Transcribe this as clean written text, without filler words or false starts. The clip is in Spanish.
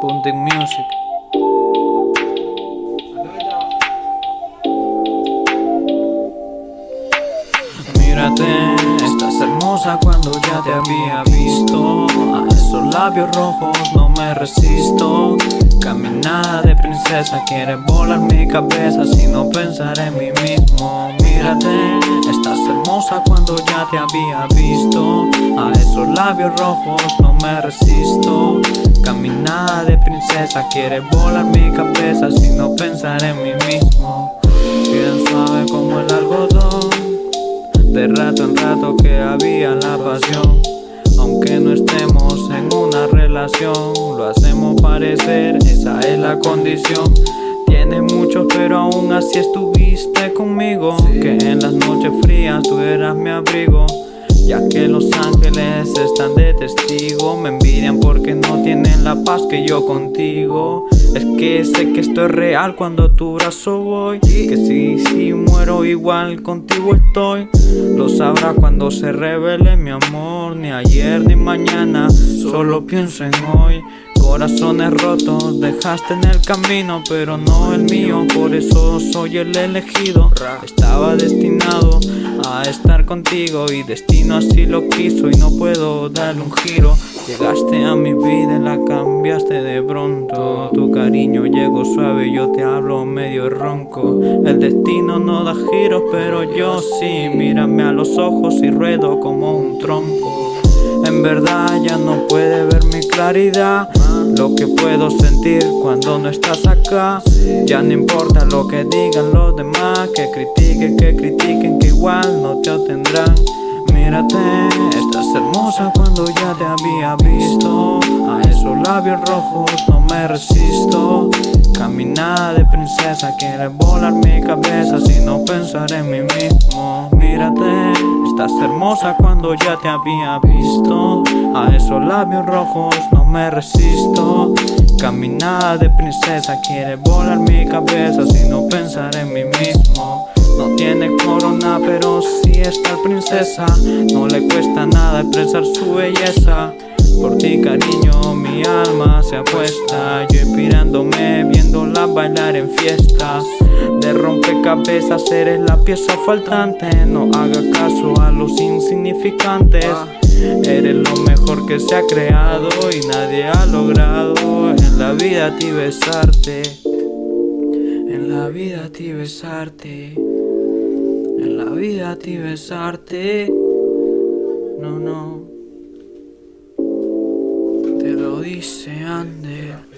Puntic Music. Mírate, estás hermosa cuando ya te había visto. A esos labios rojos no me resisto. Caminada de princesa, quiere volar mi cabeza si no pensar en mí mismo. Mírate, estás hermosa cuando ya te había visto. A esos labios rojos no me resisto. Caminada de princesa, quiere volar mi cabeza si no pensar en mí mismo. Bien suave como el algodón, de rato en rato que había la pasión. Aunque no estemos en una relación, lo hacemos parecer, esa es la condición. Tienes mucho pero aún así estuviste conmigo, que en las noches frías tú eras mi abrigo. Ya que los ángeles están de testigo, me envidian porque no tienen la paz que yo contigo. Es que sé que esto es real cuando a tu brazo voy, que si muero igual contigo estoy. Lo sabrás cuando se revele mi amor, ni ayer ni mañana, solo pienso en hoy. Corazones rotos dejaste en el camino, pero no el mío, por eso soy el elegido. Estaba destinado a estar contigo y destino así lo quiso y no puedo darle un giro. Llegaste a mi vida y la cambiaste de pronto. Tu cariño llegó suave, yo te hablo medio ronco. El destino no da giros, pero yo sí. Mírame a los ojos y ruedo como un trompo. En verdad ya no puede ver mi claridad, lo que puedo sentir cuando no estás acá. Ya no importa lo que digan los demás, que critiquen, que igual no te obtendrán. Mírate, estás hermosa cuando ya te había visto. A esos labios rojos no me resisto. Caminada de princesa, quiere volar mi cabeza si no pensar en mí mismo. Mírate, estás hermosa cuando ya te había visto. A esos labios rojos no me resisto. Caminada de princesa, quiere volar mi cabeza si no pensar en mí mismo. No tiene corona pero sí está princesa. No le cuesta nada expresar su belleza. Por ti cariño mi alma se apuesta, yo inspirándome viéndola bailar en fiestas. De rompecabezas eres la pieza faltante, no haga caso a los insignificantes. Eres lo mejor que se ha creado y nadie ha logrado en la vida a ti besarte. En la vida a ti besarte. En la vida a ti besarte. No, te lo dice Ander.